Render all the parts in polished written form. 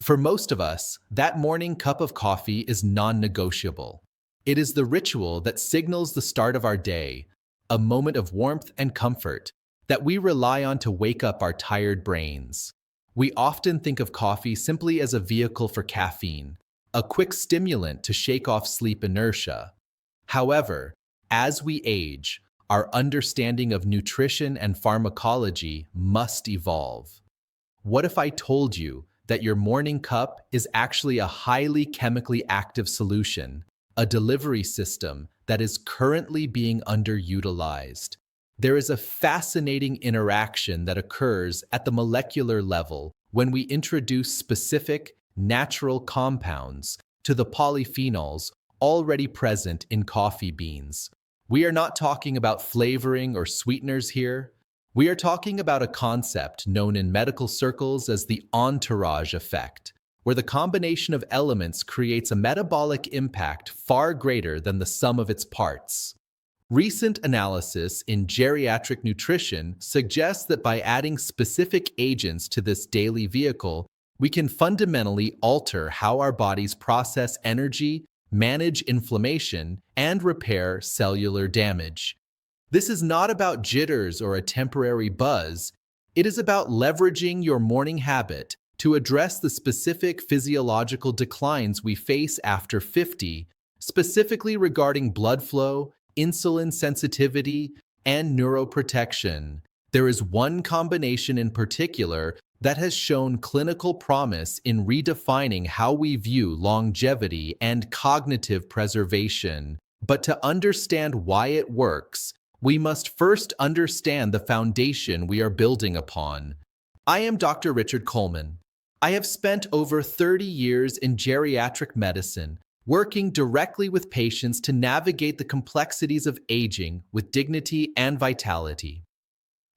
For most of us, that morning cup of coffee is non-negotiable. It is the ritual that signals the start of our day, a moment of warmth and comfort that we rely on to wake up our tired brains. We often think of coffee simply as a vehicle for caffeine, a quick stimulant to shake off sleep inertia. However, as we age, our understanding of nutrition and pharmacology must evolve. What if I told you that your morning cup is actually a highly chemically active solution, a delivery system that is currently being underutilized? There is a fascinating interaction that occurs at the molecular level when we introduce specific, natural compounds to the polyphenols already present in coffee beans. We are not talking about flavoring or sweeteners here. We are talking about a concept known in medical circles as the entourage effect, where the combination of elements creates a metabolic impact far greater than the sum of its parts. Recent analysis in geriatric nutrition suggests that by adding specific agents to this daily vehicle, we can fundamentally alter how our bodies process energy, manage inflammation, and repair cellular damage. This is not about jitters or a temporary buzz. It is about leveraging your morning habit to address the specific physiological declines we face after 50, specifically regarding blood flow, insulin sensitivity, and neuroprotection. There is one combination in particular that has shown clinical promise in redefining how we view longevity and cognitive preservation. But to understand why it works, we must first understand the foundation we are building upon. I am Dr. Richard Coleman. I have spent over 30 years in geriatric medicine, working directly with patients to navigate the complexities of aging with dignity and vitality.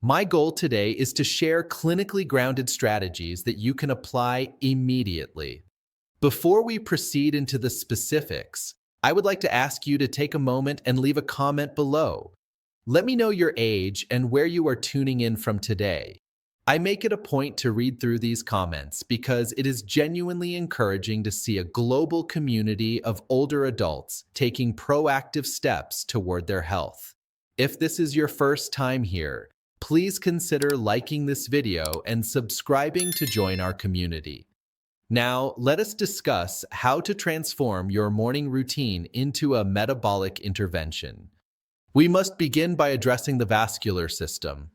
My goal today is to share clinically grounded strategies that you can apply immediately. Before we proceed into the specifics, I would like to ask you to take a moment and leave a comment below. Let me know your age and where you are tuning in from today. I make it a point to read through these comments because it is genuinely encouraging to see a global community of older adults taking proactive steps toward their health. If this is your first time here, please consider liking this video and subscribing to join our community. Now, let us discuss how to transform your morning routine into a metabolic intervention. We must begin by addressing the vascular system.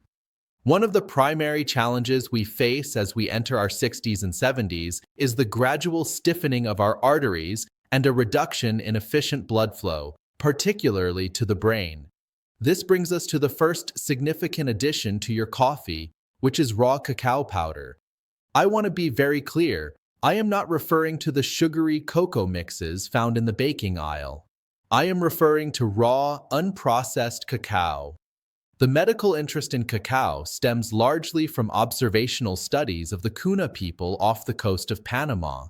One of the primary challenges we face as we enter our 60s and 70s is the gradual stiffening of our arteries and a reduction in efficient blood flow, particularly to the brain. This brings us to the first significant addition to your coffee, which is raw cacao powder. I want to be very clear, I am not referring to the sugary cocoa mixes found in the baking aisle. I am referring to raw, unprocessed cacao. The medical interest in cacao stems largely from observational studies of the Cuna people off the coast of Panama.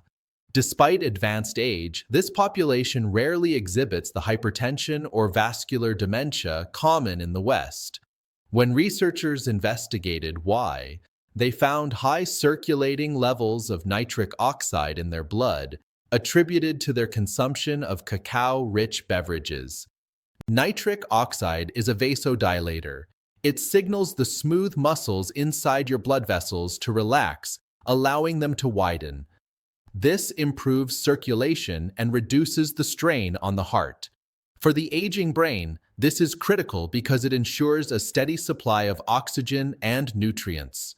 Despite advanced age, this population rarely exhibits the hypertension or vascular dementia common in the West. When researchers investigated why, they found high circulating levels of nitric oxide in their blood, attributed to their consumption of cacao-rich beverages. Nitric oxide is a vasodilator. It signals the smooth muscles inside your blood vessels to relax, allowing them to widen. This improves circulation and reduces the strain on the heart. For the aging brain, this is critical because it ensures a steady supply of oxygen and nutrients.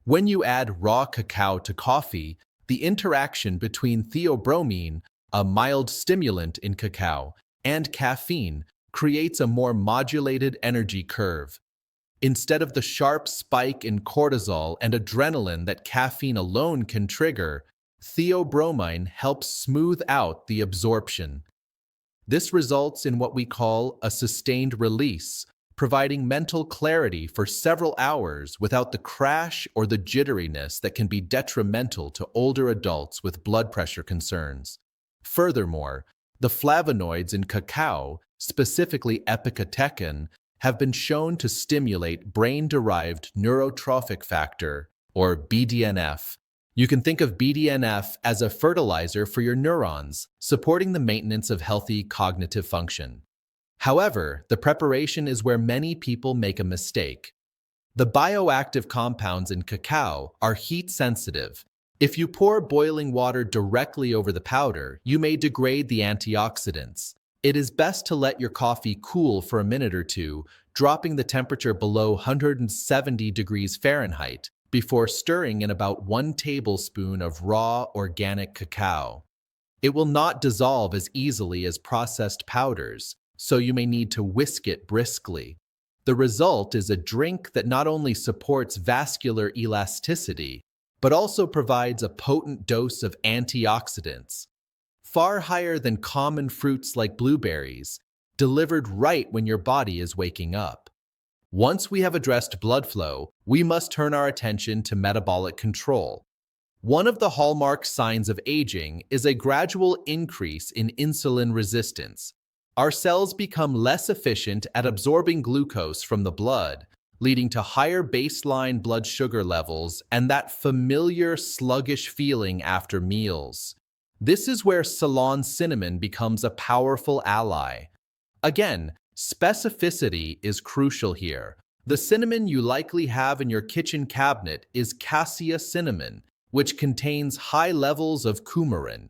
When you add raw cacao to coffee, the interaction between theobromine, a mild stimulant in cacao, and caffeine creates a more modulated energy curve. Instead of the sharp spike in cortisol and adrenaline that caffeine alone can trigger, theobromine helps smooth out the absorption. This results in what we call a sustained release, providing mental clarity for several hours without the crash or the jitteriness that can be detrimental to older adults with blood pressure concerns. Furthermore, the flavonoids in cacao, specifically epicatechin, have been shown to stimulate brain-derived neurotrophic factor, or BDNF, You can think of BDNF as a fertilizer for your neurons, supporting the maintenance of healthy cognitive function. However, the preparation is where many people make a mistake. The bioactive compounds in cacao are heat sensitive. If you pour boiling water directly over the powder, you may degrade the antioxidants. It is best to let your coffee cool for a minute or two, dropping the temperature below 170 degrees Fahrenheit, before stirring in about 1 tablespoon of raw organic cacao. It will not dissolve as easily as processed powders, so you may need to whisk it briskly. The result is a drink that not only supports vascular elasticity, but also provides a potent dose of antioxidants, far higher than common fruits like blueberries, delivered right when your body is waking up. Once we have addressed blood flow, we must turn our attention to metabolic control. One of the hallmark signs of aging is a gradual increase in insulin resistance. Our cells become less efficient at absorbing glucose from the blood, leading to higher baseline blood sugar levels and that familiar sluggish feeling after meals. This is where Ceylon cinnamon becomes a powerful ally. Again, specificity is crucial here. The cinnamon you likely have in your kitchen cabinet is cassia cinnamon, which contains high levels of coumarin.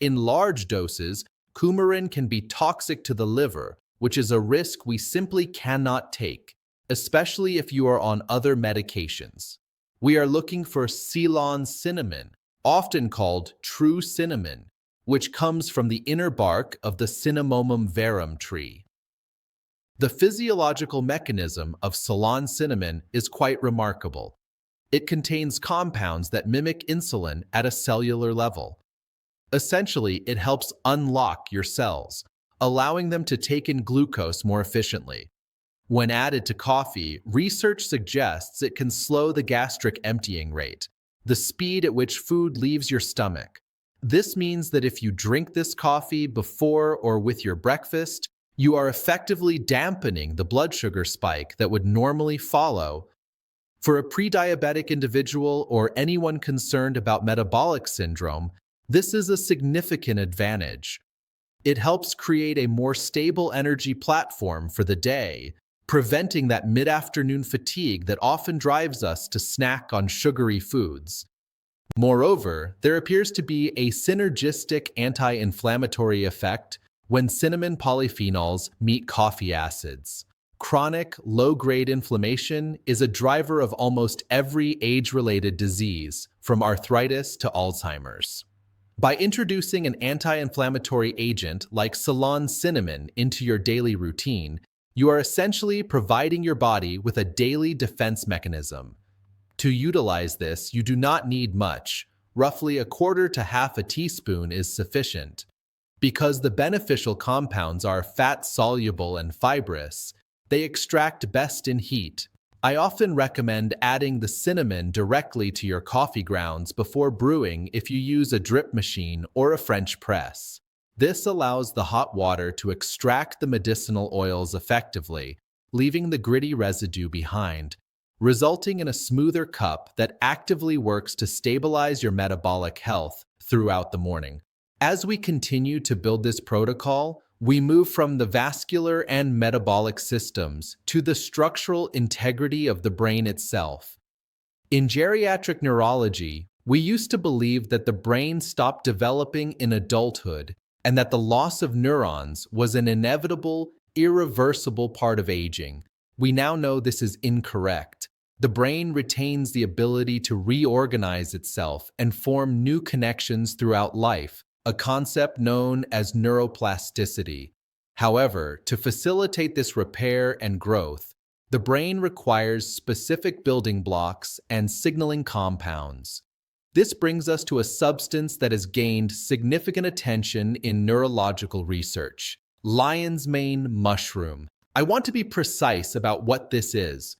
In large doses, coumarin can be toxic to the liver, which is a risk we simply cannot take, especially if you are on other medications. We are looking for Ceylon cinnamon, often called true cinnamon, which comes from the inner bark of the Cinnamomum verum tree. The physiological mechanism of Ceylon cinnamon is quite remarkable. It contains compounds that mimic insulin at a cellular level. Essentially, it helps unlock your cells, allowing them to take in glucose more efficiently. When added to coffee, research suggests it can slow the gastric emptying rate, the speed at which food leaves your stomach. This means that if you drink this coffee before or with your breakfast, you are effectively dampening the blood sugar spike that would normally follow. For a pre-diabetic individual or anyone concerned about metabolic syndrome, this is a significant advantage. It helps create a more stable energy platform for the day, preventing that mid-afternoon fatigue that often drives us to snack on sugary foods. Moreover, there appears to be a synergistic anti-inflammatory effect when cinnamon polyphenols meet coffee acids. Chronic, low-grade inflammation is a driver of almost every age-related disease, from arthritis to Alzheimer's. By introducing an anti-inflammatory agent like Ceylon cinnamon into your daily routine, you are essentially providing your body with a daily defense mechanism. To utilize this, you do not need much. Roughly 1/4 to half a teaspoon is sufficient. Because the beneficial compounds are fat-soluble and fibrous, they extract best in heat. I often recommend adding the cinnamon directly to your coffee grounds before brewing if you use a drip machine or a French press. This allows the hot water to extract the medicinal oils effectively, leaving the gritty residue behind, resulting in a smoother cup that actively works to stabilize your metabolic health throughout the morning. As we continue to build this protocol, we move from the vascular and metabolic systems to the structural integrity of the brain itself. In geriatric neurology, we used to believe that the brain stopped developing in adulthood and that the loss of neurons was an inevitable, irreversible part of aging. We now know this is incorrect. The brain retains the ability to reorganize itself and form new connections throughout life, a concept known as neuroplasticity. However, to facilitate this repair and growth, the brain requires specific building blocks and signaling compounds. This brings us to a substance that has gained significant attention in neurological research: lion's mane mushroom. I want to be precise about what this is.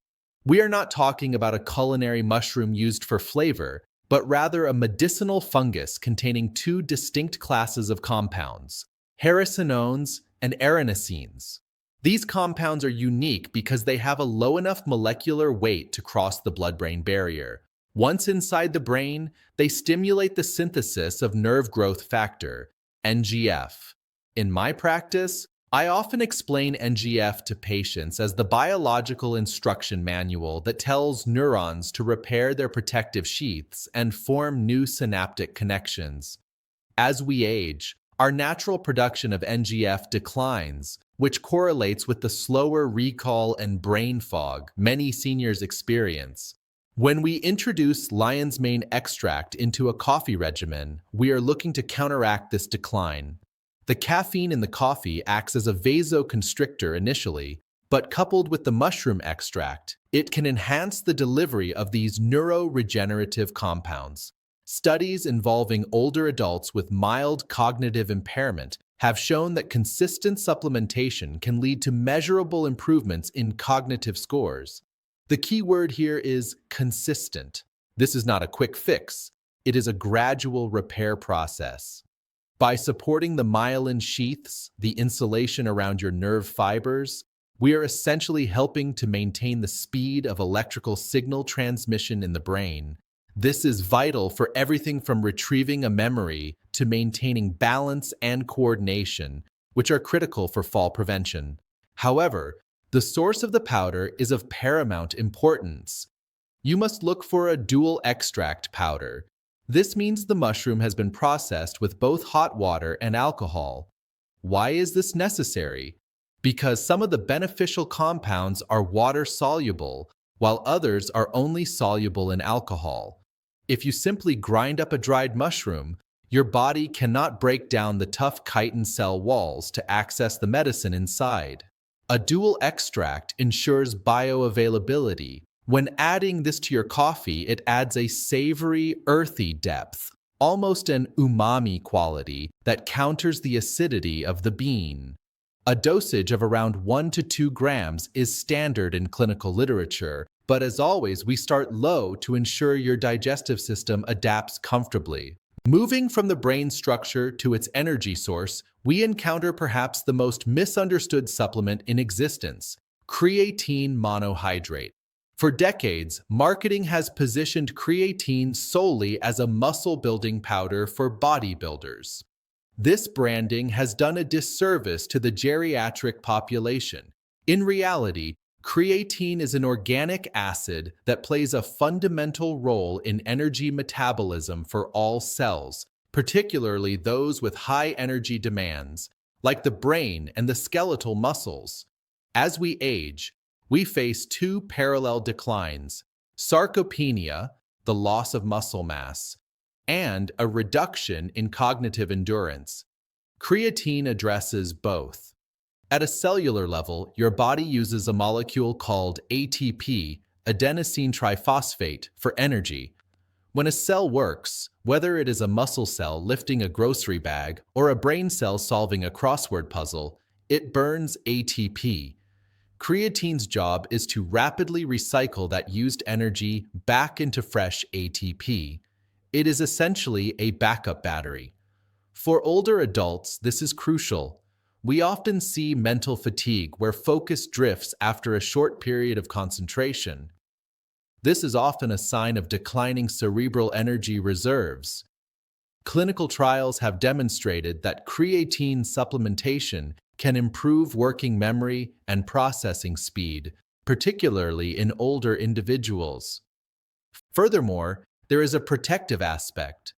We are not talking about a culinary mushroom used for flavor, but rather a medicinal fungus containing 2 distinct classes of compounds, hericenones and erinacines. These compounds are unique because they have a low enough molecular weight to cross the blood-brain barrier. Once inside the brain, they stimulate the synthesis of nerve growth factor, NGF. In my practice, I often explain NGF to patients as the biological instruction manual that tells neurons to repair their protective sheaths and form new synaptic connections. As we age, our natural production of NGF declines, which correlates with the slower recall and brain fog many seniors experience. When we introduce lion's mane extract into a coffee regimen, we are looking to counteract this decline. The caffeine in the coffee acts as a vasoconstrictor initially, but coupled with the mushroom extract, it can enhance the delivery of these neuroregenerative compounds. Studies involving older adults with mild cognitive impairment have shown that consistent supplementation can lead to measurable improvements in cognitive scores. The key word here is consistent. This is not a quick fix. It is a gradual repair process. By supporting the myelin sheaths, the insulation around your nerve fibers, we are essentially helping to maintain the speed of electrical signal transmission in the brain. This is vital for everything from retrieving a memory to maintaining balance and coordination, which are critical for fall prevention. However, the source of the powder is of paramount importance. You must look for a dual extract powder. This means the mushroom has been processed with both hot water and alcohol. Why is this necessary? Because some of the beneficial compounds are water-soluble, while others are only soluble in alcohol. If you simply grind up a dried mushroom, your body cannot break down the tough chitin cell walls to access the medicine inside. A dual extract ensures bioavailability. When adding this to your coffee, it adds a savory, earthy depth, almost an umami quality that counters the acidity of the bean. A dosage of around 1 to 2 grams is standard in clinical literature, but as always, we start low to ensure your digestive system adapts comfortably. Moving from the brain structure to its energy source, we encounter perhaps the most misunderstood supplement in existence, creatine monohydrate. For decades, marketing has positioned creatine solely as a muscle-building powder for bodybuilders. This branding has done a disservice to the geriatric population. In reality, creatine is an organic acid that plays a fundamental role in energy metabolism for all cells, particularly those with high energy demands, like the brain and the skeletal muscles. As we age, we face two parallel declines: sarcopenia, the loss of muscle mass, and a reduction in cognitive endurance. Creatine addresses both. At a cellular level, your body uses a molecule called ATP, adenosine triphosphate, for energy. When a cell works, whether it is a muscle cell lifting a grocery bag or a brain cell solving a crossword puzzle, it burns ATP. Creatine's job is to rapidly recycle that used energy back into fresh ATP. It is essentially a backup battery. For older adults, this is crucial. We often see mental fatigue where focus drifts after a short period of concentration. This is often a sign of declining cerebral energy reserves. Clinical trials have demonstrated that creatine supplementation can improve working memory and processing speed, particularly in older individuals. Furthermore, there is a protective aspect.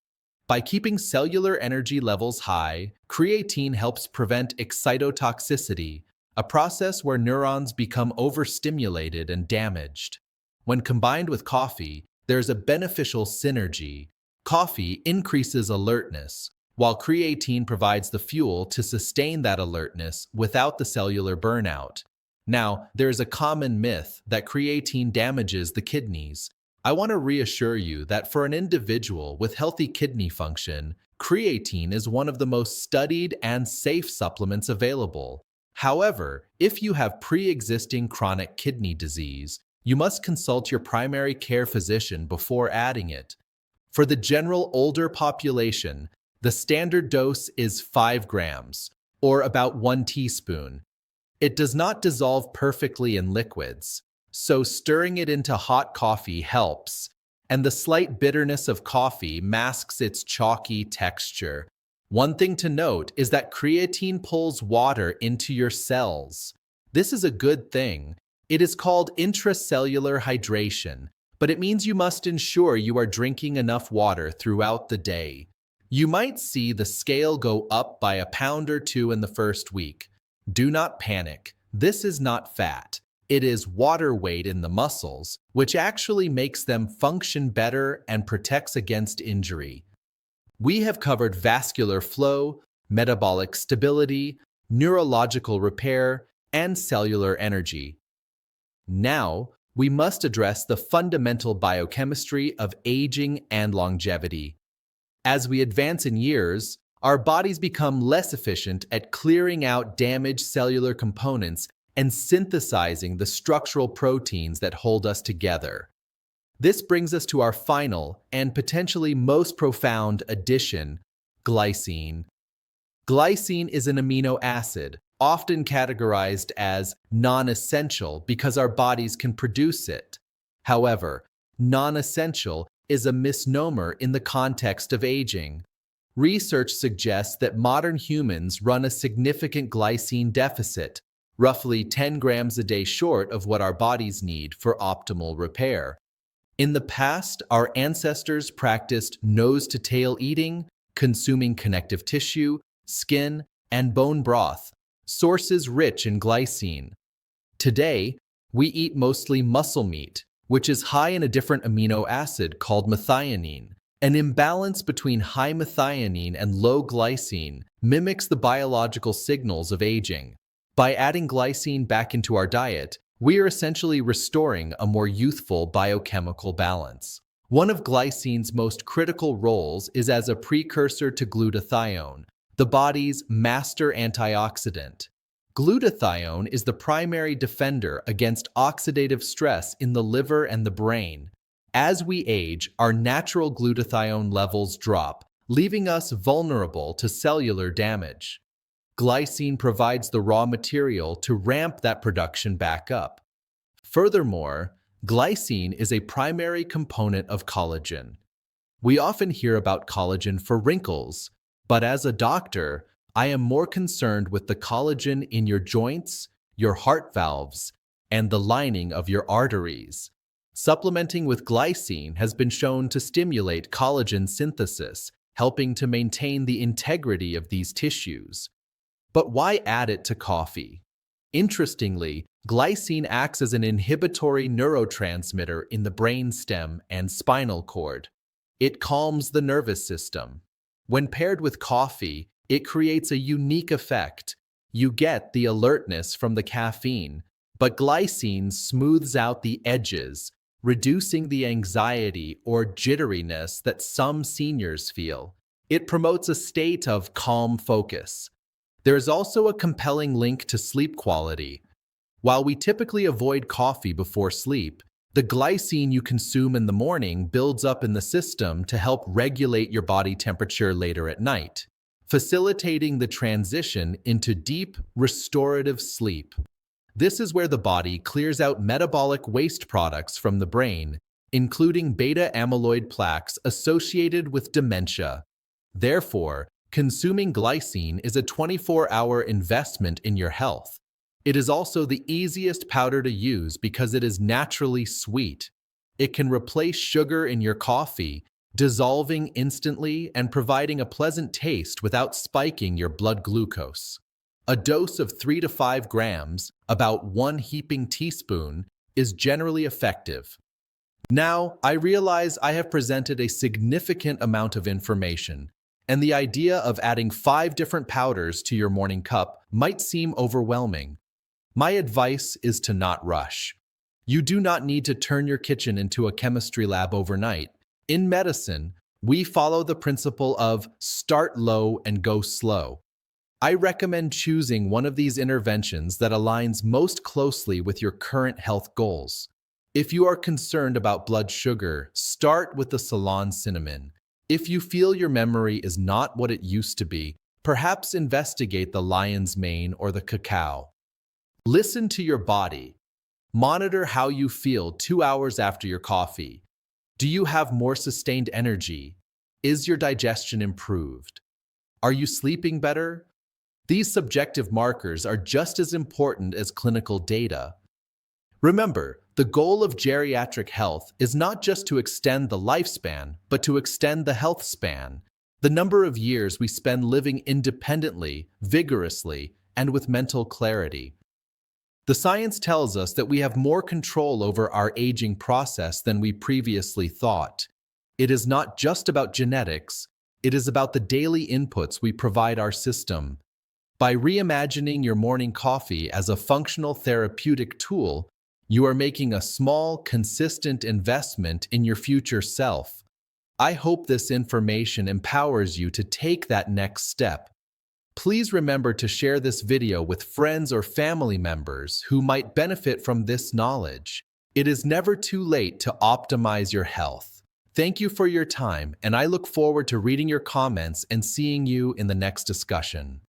By keeping cellular energy levels high, creatine helps prevent excitotoxicity, a process where neurons become overstimulated and damaged. When combined with coffee, there's a beneficial synergy. Coffee increases alertness, while creatine provides the fuel to sustain that alertness without the cellular burnout. Now, there is a common myth that creatine damages the kidneys. I want to reassure you that for an individual with healthy kidney function, creatine is one of the most studied and safe supplements available. However, if you have pre-existing chronic kidney disease, you must consult your primary care physician before adding it. For the general older population, the standard dose is 5 grams, or about 1 teaspoon. It does not dissolve perfectly in liquids, so stirring it into hot coffee helps. and the slight bitterness of coffee masks its chalky texture. One thing to note is that creatine pulls water into your cells. This is a good thing. It is called intracellular hydration, but it means you must ensure you are drinking enough water throughout the day. You might see the scale go up by a pound or two in the first week. Do not panic. This is not fat. It is water weight in the muscles, which actually makes them function better and protects against injury. We have covered vascular flow, metabolic stability, neurological repair, and cellular energy. Now, we must address the fundamental biochemistry of aging and longevity. As we advance in years, our bodies become less efficient at clearing out damaged cellular components and synthesizing the structural proteins that hold us together. This brings us to our final and potentially most profound addition, glycine. Glycine is an amino acid, often categorized as non-essential because our bodies can produce it. However, non-essential is a misnomer in the context of aging. Research suggests that modern humans run a significant glycine deficit, roughly 10 grams a day short of what our bodies need for optimal repair. In the past, our ancestors practiced nose-to-tail eating, consuming connective tissue, skin, and bone broth, sources rich in glycine. Today, we eat mostly muscle meat, which is high in a different amino acid called methionine. An imbalance between high methionine and low glycine mimics the biological signals of aging. By adding glycine back into our diet, we are essentially restoring a more youthful biochemical balance. One of glycine's most critical roles is as a precursor to glutathione, the body's master antioxidant. Glutathione is the primary defender against oxidative stress in the liver and the brain. As we age, our natural glutathione levels drop, leaving us vulnerable to cellular damage. Glycine provides the raw material to ramp that production back up. Furthermore, glycine is a primary component of collagen. We often hear about collagen for wrinkles, but as a doctor, I am more concerned with the collagen in your joints, your heart valves, and the lining of your arteries. Supplementing with glycine has been shown to stimulate collagen synthesis, helping to maintain the integrity of these tissues. But why add it to coffee? Interestingly, glycine acts as an inhibitory neurotransmitter in the brainstem and spinal cord. It calms the nervous system. When paired with coffee, it creates a unique effect. You get the alertness from the caffeine, but glycine smooths out the edges, reducing the anxiety or jitteriness that some seniors feel. It promotes a state of calm focus. There is also a compelling link to sleep quality. While we typically avoid coffee before sleep, the glycine you consume in the morning builds up in the system to help regulate your body temperature later at night, facilitating the transition into deep, restorative sleep. This is where the body clears out metabolic waste products from the brain, including beta-amyloid plaques associated with dementia. Therefore, consuming glycine is a 24-hour investment in your health. It is also the easiest powder to use because it is naturally sweet. It can replace sugar in your coffee, dissolving instantly and providing a pleasant taste without spiking your blood glucose. A dose of 3 to 5 grams, about 1 heaping teaspoon, is generally effective. Now, I realize I have presented a significant amount of information, and the idea of adding 5 different powders to your morning cup might seem overwhelming. My advice is to not rush. You do not need to turn your kitchen into a chemistry lab overnight. In medicine, we follow the principle of start low and go slow. I recommend choosing one of these interventions that aligns most closely with your current health goals. If you are concerned about blood sugar, start with the Ceylon cinnamon. If you feel your memory is not what it used to be, perhaps investigate the lion's mane or the cacao. Listen to your body. Monitor how you feel 2 hours after your coffee. Do you have more sustained energy? Is your digestion improved? Are you sleeping better? These subjective markers are just as important as clinical data. Remember, the goal of geriatric health is not just to extend the lifespan, but to extend the health span, the number of years we spend living independently, vigorously, and with mental clarity. The science tells us that we have more control over our aging process than we previously thought. It is not just about genetics, it is about the daily inputs we provide our system. By reimagining your morning coffee as a functional therapeutic tool, you are making a small, consistent investment in your future self. I hope this information empowers you to take that next step. Please remember to share this video with friends or family members who might benefit from this knowledge. It is never too late to optimize your health. Thank you for your time, and I look forward to reading your comments and seeing you in the next discussion.